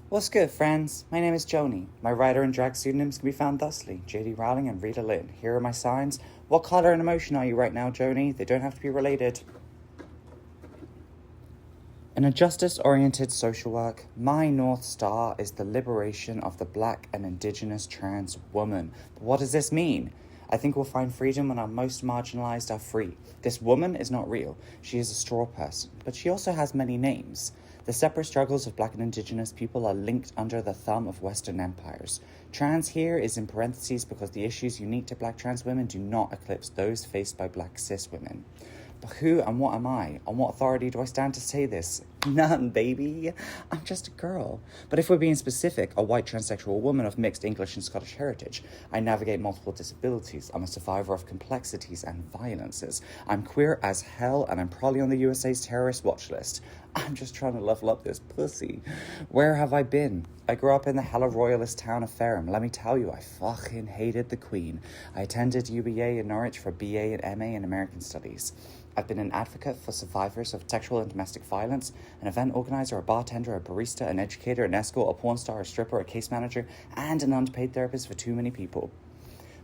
What's good, friends? My name is Joni. My writer and drag pseudonyms can be found thusly: J.D. Rowling and Rita Lynn. Here are my signs. What color and emotion are you right now, Joni? They don't have to be related. In a justice-oriented social work, my North Star is the liberation of the Black and Indigenous trans woman. But what does this mean? I think we'll find freedom when our most marginalized are free. This woman is not real. She is a straw person, but she also has many names. The separate struggles of Black and Indigenous people are linked under the thumb of Western empires. Trans here is in parentheses because the issues unique to Black trans women do not eclipse those faced by Black cis women. But who and what am I? On what authority do I stand to say this? None, baby. I'm just a girl. But if we're being specific, a white transsexual woman of mixed English and Scottish heritage. I navigate multiple disabilities. I'm a survivor of complexities and violences. I'm queer as hell, and I'm probably on the USA's terrorist watch list. I'm just trying to level up this pussy. Where have I been? I grew up in the hella royalist town of Ferrum. Let me tell you, I fucking hated the Queen. I attended UBA in Norwich for BA and MA in American Studies. I've been an advocate for survivors of sexual and domestic violence, an event organizer, a bartender, a barista, an educator, an escort, a porn star, a stripper, a case manager, and an underpaid therapist for too many people.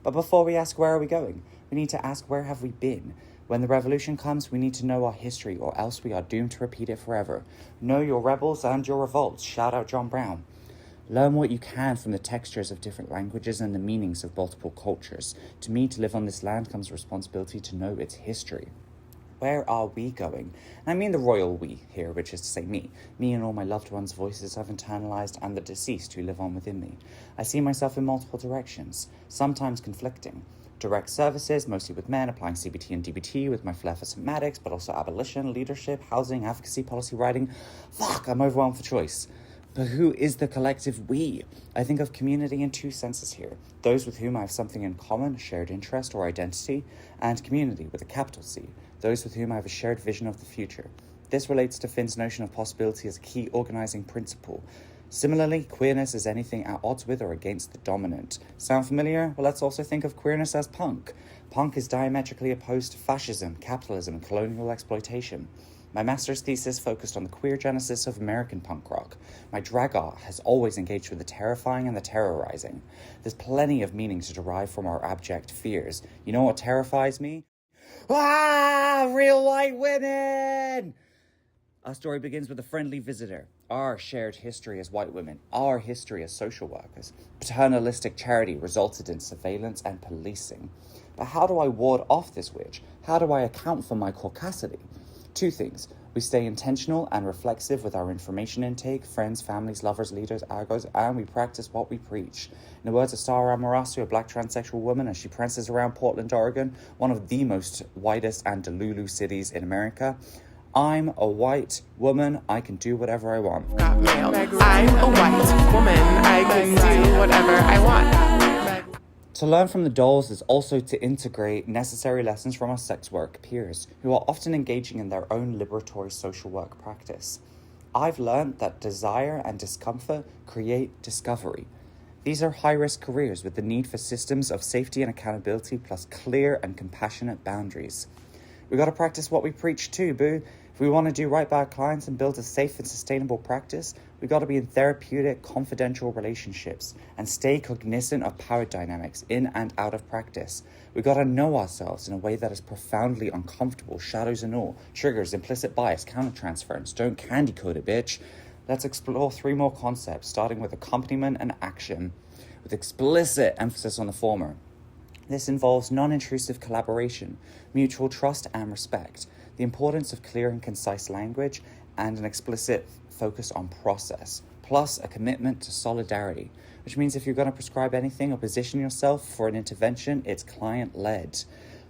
But before we ask where are we going, we need to ask where have we been? When the revolution comes, we need to know our history, or else we are doomed to repeat it forever. Know your rebels and your revolts. Shout out John Brown. Learn what you can from the textures of different languages and the meanings of multiple cultures. To me, to live on this land comes responsibility to know its history. Where are we going? And I mean the royal we here, which is to say me. Me and all my loved ones' voices I've internalized and the deceased who live on within me. I see myself in multiple directions, sometimes conflicting. Direct services, mostly with men, applying CBT and DBT with my flair for somatics, but also abolition, leadership, housing, advocacy, policy writing. Fuck, I'm overwhelmed for choice. But who is the collective we? I think of community in two senses here. Those with whom I have something in common, a shared interest or identity, and community with a capital C. Those with whom I have a shared vision of the future. This relates to Finn's notion of possibility as a key organizing principle. Similarly, queerness is anything at odds with or against the dominant. Sound familiar? Well, let's also think of queerness as punk. Punk is diametrically opposed to fascism, capitalism, and colonial exploitation. My master's thesis focused on the queer genesis of American punk rock. My drag art has always engaged with the terrifying and the terrorizing. There's plenty of meaning to derive from our abject fears. You know what terrifies me? Real white women! Our story begins with a friendly visitor. Our shared history as white women, our history as social workers. Paternalistic charity resulted in surveillance and policing. But how do I ward off this witch? How do I account for my caucasity? Two things. We stay intentional and reflexive with our information intake, friends, families, lovers, leaders, argos, and we practice what we preach. In the words of Sarah Amarasu, a Black transsexual woman, as she prances around Portland, Oregon, one of the most whitest and delulu cities in America, I'm a white woman, I can do whatever I want. I'm a white woman, I can do whatever I want. To learn from the dolls is also to integrate necessary lessons from our sex work peers, who are often engaging in their own liberatory social work practice. I've learned that desire and discomfort create discovery. These are high-risk careers with the need for systems of safety and accountability plus clear and compassionate boundaries. We gotta practice what we preach too, boo. If we want to do right by our clients and build a safe and sustainable practice, we got to be in therapeutic, confidential relationships and stay cognizant of power dynamics in and out of practice. We got to know ourselves in a way that is profoundly uncomfortable, shadows and all, triggers, implicit bias, countertransference. Don't candy code it, bitch. Let's explore three more concepts, starting with accompaniment and action, with explicit emphasis on the former. This involves non-intrusive collaboration, mutual trust and respect, the importance of clear and concise language, and an explicit focus on process, plus a commitment to solidarity, which means if you're going to prescribe anything or position yourself for an intervention, it's client-led.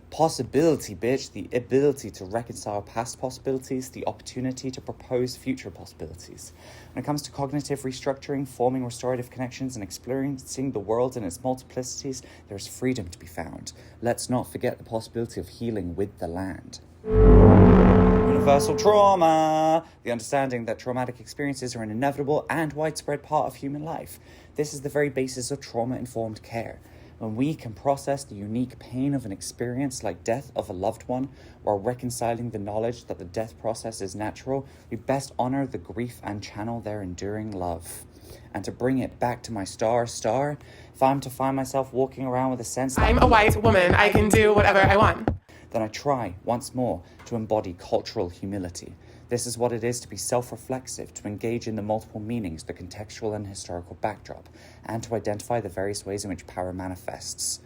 Possibility, bitch, the ability to reconcile past possibilities, the opportunity to propose future possibilities. When it comes to cognitive restructuring, forming restorative connections, and experiencing the world in its multiplicities, there is freedom to be found. Let's not forget the possibility of healing with the land. Universal trauma, the understanding that traumatic experiences are an inevitable and widespread part of human life. This is the very basis of trauma-informed care. When we can process the unique pain of an experience like death of a loved one, while reconciling the knowledge that the death process is natural, we best honor the grief and channel their enduring love. And to bring it back to my star, if I'm to find myself walking around with a sense that I'm a white woman. I can do whatever I want. then I try, once more, to embody cultural humility. This is what it is to be self-reflexive, to engage in the multiple meanings, the contextual and historical backdrop, and to identify the various ways in which power manifests.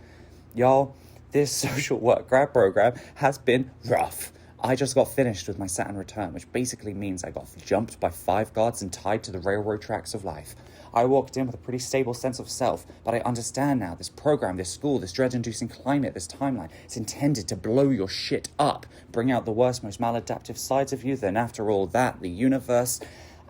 Y'all, this social work grad program has been rough. I just got finished with my Saturn return, which basically means I got jumped by 5 gods and tied to the railroad tracks of life. I walked in with a pretty stable sense of self, but I understand now this program, this school, this dread-inducing climate, this timeline, it's intended to blow your shit up, bring out the worst, most maladaptive sides of you. Then after all that, the universe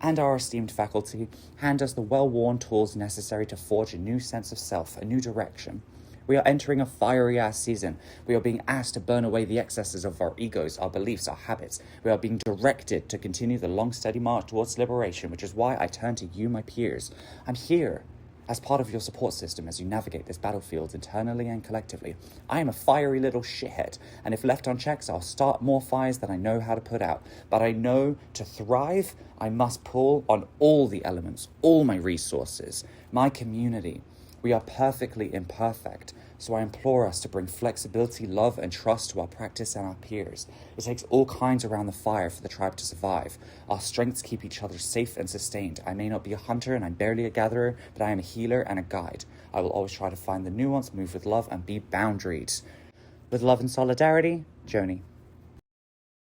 and our esteemed faculty hand us the well-worn tools necessary to forge a new sense of self, a new direction. We are entering a fiery-ass season. We are being asked to burn away the excesses of our egos, our beliefs, our habits. We are being directed to continue the long, steady march towards liberation, which is why I turn to you, my peers. I'm here as part of your support system as you navigate this battlefield internally and collectively. I am a fiery little shithead, and if left unchecked, I'll start more fires than I know how to put out. But I know to thrive, I must pull on all the elements, all my resources, my community. We are perfectly imperfect, so I implore us to bring flexibility, love, and trust to our practice and our peers. It takes all kinds around the fire for the tribe to survive. Our strengths keep each other safe and sustained. I may not be a hunter and I'm barely a gatherer, but I am a healer and a guide. I will always try to find the nuance, move with love, and be boundaried. With love and solidarity, Joni.